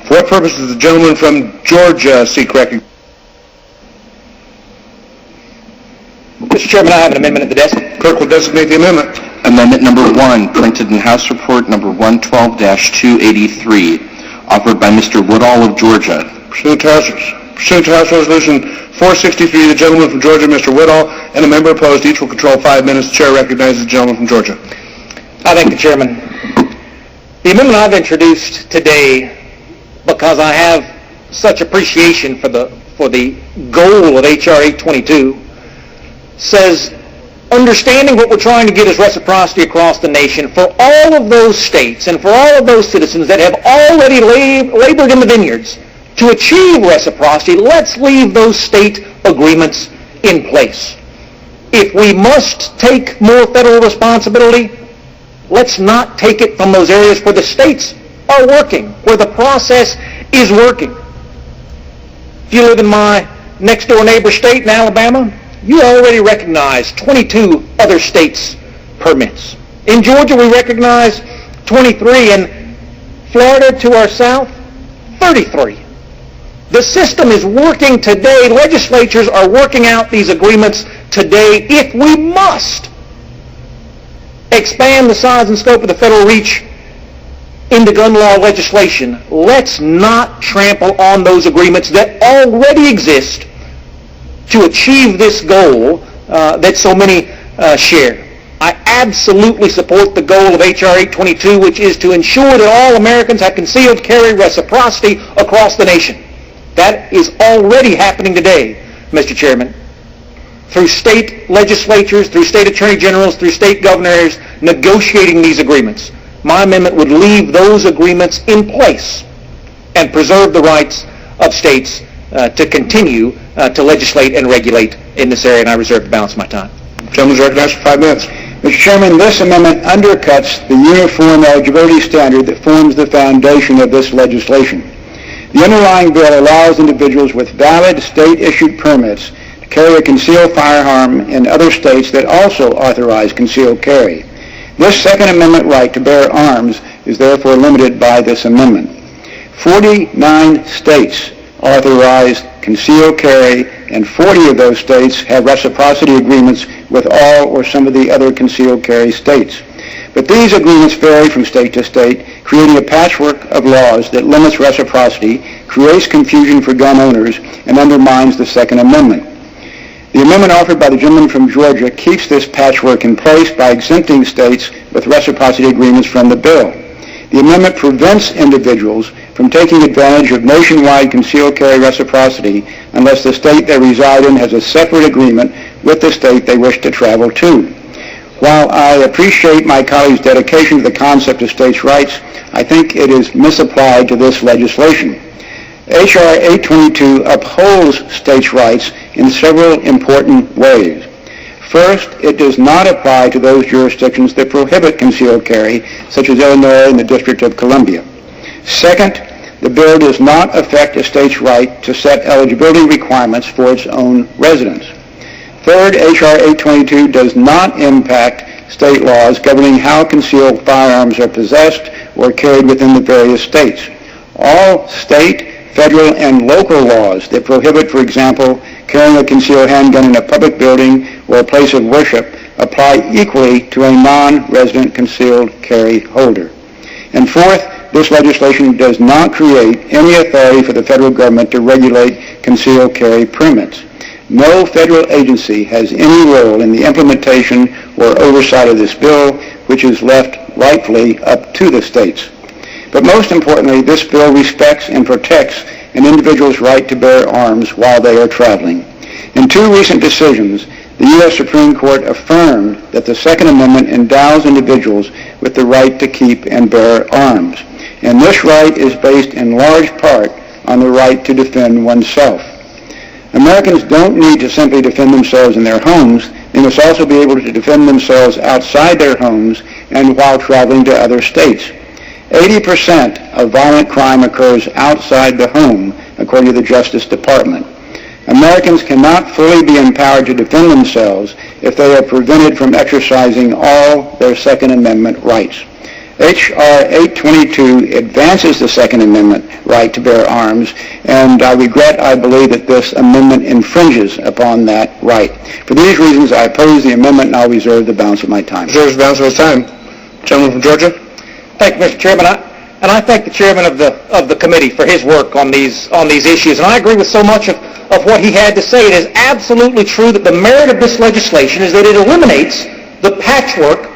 For what purpose does the gentleman from Georgia seek recognition? Mr. Chairman, I have an amendment at the desk. Clerk will designate the amendment. Amendment number 1, printed in House Report number 112-283, offered by Mr. Woodall of Georgia. Pursuant to House Resolution 463, the gentleman from Georgia, Mr. Woodall, and a member opposed, each will control 5 minutes. The chair recognizes the gentleman from Georgia. I thank the chairman. The amendment I've introduced today, because I have such appreciation for the goal of H.R. 822, says, understanding what we're trying to get is reciprocity across the nation for all of those states and for all of those citizens that have already labored in the vineyards to achieve reciprocity. Let's leave those state agreements in place. If we must take more federal responsibility, let's not take it from those areas where the states are working, where the process is working. If you live in my next door neighbor state in Alabama, you already recognize 22 other states' permits. In Georgia, we recognize 23, and Florida to our south, 33. The system is working today. Legislatures are working out these agreements today. If we must expand the size and scope of the federal reach into gun law legislation, let's not trample on those agreements that already exist to achieve this goal that so many share. I absolutely support the goal of H.R. 822, which is to ensure that all Americans have concealed carry reciprocity across the nation. That is already happening today, Mr. Chairman, through state legislatures, through state attorney generals, through state governors negotiating these agreements. My amendment would leave those agreements in place and preserve the rights of states to continue to legislate and regulate in this area, and I reserve the balance of my time. The gentleman is recognized for 5 minutes. Mr. Chairman, this amendment undercuts the uniform eligibility standard that forms the foundation of this legislation. The underlying bill allows individuals with valid state-issued permits to carry a concealed firearm in other states that also authorize concealed carry. This Second Amendment right to bear arms is therefore limited by this amendment. 49 states authorize concealed carry, and 40 of those states have reciprocity agreements with all or some of the other concealed carry states. But these agreements vary from state to state, creating a patchwork of laws that limits reciprocity, creates confusion for gun owners, and undermines the Second Amendment. The amendment offered by the gentleman from Georgia keeps this patchwork in place by exempting states with reciprocity agreements from the bill. The amendment prevents individuals from taking advantage of nationwide concealed carry reciprocity unless the state they reside in has a separate agreement with the state they wish to travel to. While I appreciate my colleagues' dedication to the concept of states' rights, I think it is misapplied to this legislation. H.R. 822 upholds states' rights in several important ways. First, it does not apply to those jurisdictions that prohibit concealed carry, such as Illinois and the District of Columbia. Second, the bill does not affect a state's right to set eligibility requirements for its own residents. Third, H.R. 822 does not impact state laws governing how concealed firearms are possessed or carried within the various states. All state, federal, and local laws that prohibit, for example, carrying a concealed handgun in a public building or a place of worship apply equally to a non-resident concealed carry holder. And fourth, this legislation does not create any authority for the federal government to regulate concealed carry permits. No federal agency has any role in the implementation or oversight of this bill, which is left rightfully up to the states. But most importantly, this bill respects and protects an individual's right to bear arms while they are traveling. In 2 recent decisions, the U.S. Supreme Court affirmed that the Second Amendment endows individuals with the right to keep and bear arms. And this right is based in large part on the right to defend oneself. Americans don't need to simply defend themselves in their homes. They must also be able to defend themselves outside their homes and while traveling to other states. 80% of violent crime occurs outside the home, according to the Justice Department. Americans cannot fully be empowered to defend themselves if they are prevented from exercising all their Second Amendment rights. H.R. 822 advances the Second Amendment right to bear arms, and I believe that this amendment infringes upon that right. For these reasons, I oppose the amendment, and I'll reserve the balance of my time. Reserves the balance of his time. Gentleman from Georgia. Thank you, Mr. Chairman. And I thank the chairman of the committee for his work on these issues. And I agree with so much of what he had to say. It is absolutely true that the merit of this legislation is that it eliminates the patchwork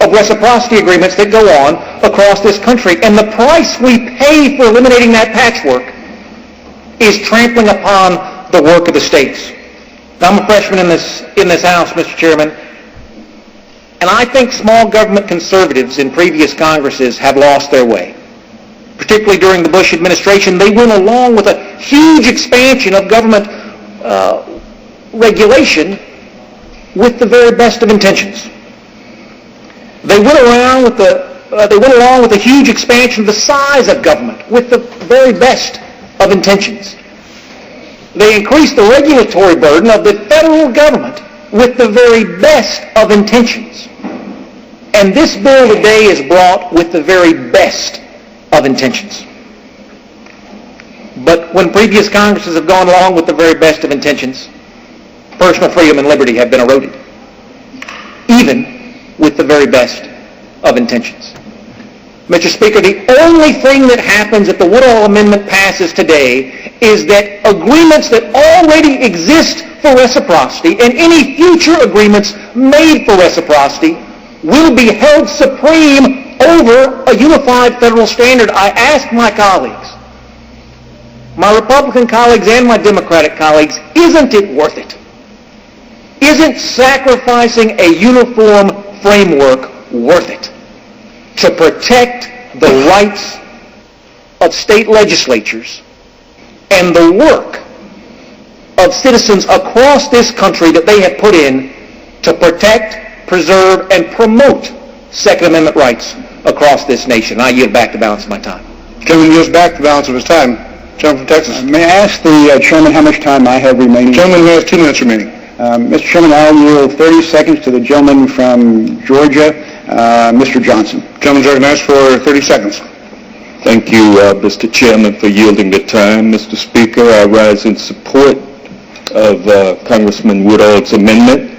of reciprocity agreements that go on across this country. And the price we pay for eliminating that patchwork is trampling upon the work of the states. Now, I'm a freshman in this House, Mr. Chairman, and I think small government conservatives in previous Congresses have lost their way. Particularly during the Bush administration, they went along with a huge expansion of government regulation with the very best of intentions. They went along with a huge expansion of the size of government with the very best of intentions. They increased the regulatory burden of the federal government with the very best of intentions. And this bill today is brought with the very best of intentions. But when previous Congresses have gone along with the very best of intentions, personal freedom and liberty have been eroded, even with the very best of intentions. Mr. Speaker, the only thing that happens if the Woodall Amendment passes today is that agreements that already exist for reciprocity and any future agreements made for reciprocity will be held supreme over a unified federal standard. I ask my colleagues, my Republican colleagues and my Democratic colleagues, isn't it worth it? Isn't sacrificing a uniform framework worth it to protect the rights of state legislatures and the work of citizens across this country that they have put in to protect, preserve, and promote Second Amendment rights across this nation? I yield back the balance of my time. Gentleman yields back the balance of his time. Gentleman from Texas. May I ask the chairman how much time I have remaining? Gentleman has 2 minutes remaining. Mr. Chairman, I'll yield 30 seconds to the gentleman from Georgia, Mr. Johnson. Gentleman's recognized for 30 seconds. Thank you, Mr. Chairman, for yielding the time. Mr. Speaker, I rise in support of Congressman Woodall's amendment.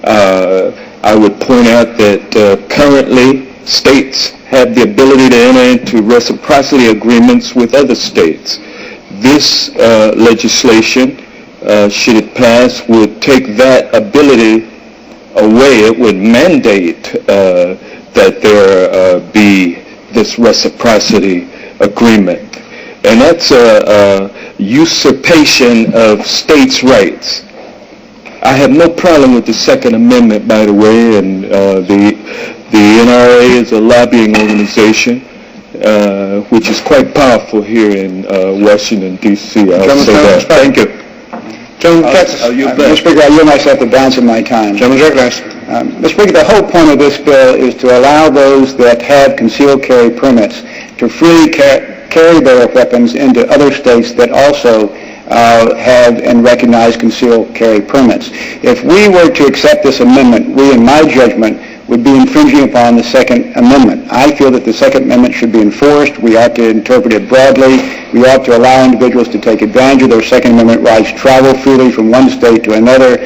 I would point out that currently states have the ability to enter into reciprocity agreements with other states. This legislation, should it pass, would take that ability away. It would mandate that there be this reciprocity agreement. And that's a usurpation of states' rights. I have no problem with the Second Amendment, by the way, and the NRA is a lobbying organization, which is quite powerful here in Washington, D.C. I'll say that. Thank you. Gentleman from Texas. Mr. Speaker, I yield myself the balance of my time. Gentleman's recognized. Mr. Speaker, the whole point of this bill is to allow those that have concealed carry permits to freely carry their weapons into other states that also have and recognize concealed carry permits. If we were to accept this amendment, we, in my judgment, would be infringing upon the Second Amendment. I feel that the Second Amendment should be enforced. We ought to interpret it broadly. We ought to allow individuals to take advantage of their Second Amendment rights, travel freely from one state to another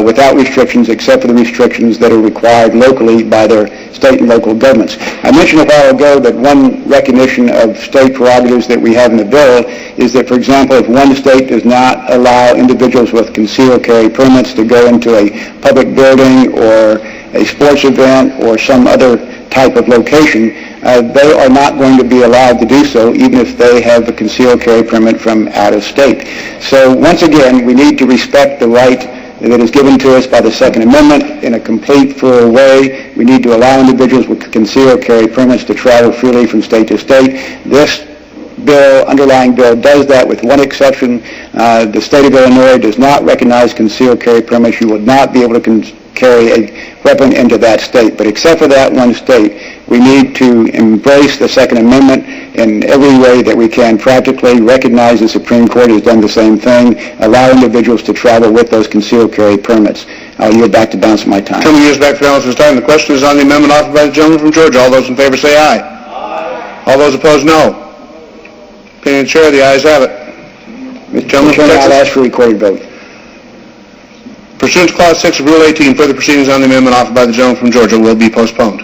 without restrictions, except for the restrictions that are required locally by their state and local governments. I mentioned a while ago that one recognition of state prerogatives that we have in the bill is that, for example, if one state does not allow individuals with concealed carry permits to go into a public building or a sports event or some other type of location, they are not going to be allowed to do so even if they have a concealed carry permit from out of state. So once again, we need to respect the right that is given to us by the Second Amendment in a complete, full way. We need to allow individuals with concealed carry permits to travel freely from state to state. This underlying bill does that with one exception. The state of Illinois does not recognize concealed carry permits. You would not be able to carry a weapon into that state. But except for that one state, we need to embrace the Second Amendment in every way that we can practically. Recognize the Supreme Court has done the same thing. Allow individuals to travel with those concealed carry permits. I'll yield back to balance of my time. Gentleman yields back the balance of his time. The question is on the amendment offered by the gentleman from Georgia. All those in favor say aye. Aye. All those opposed, no. Opinion of the chair, the ayes have it. Mr. Gentleman from Chairman, I'll Texas. ask for a recorded vote. Pursuant to Clause 6 of Rule 18, further proceedings on the amendment offered by the gentleman from Georgia will be postponed.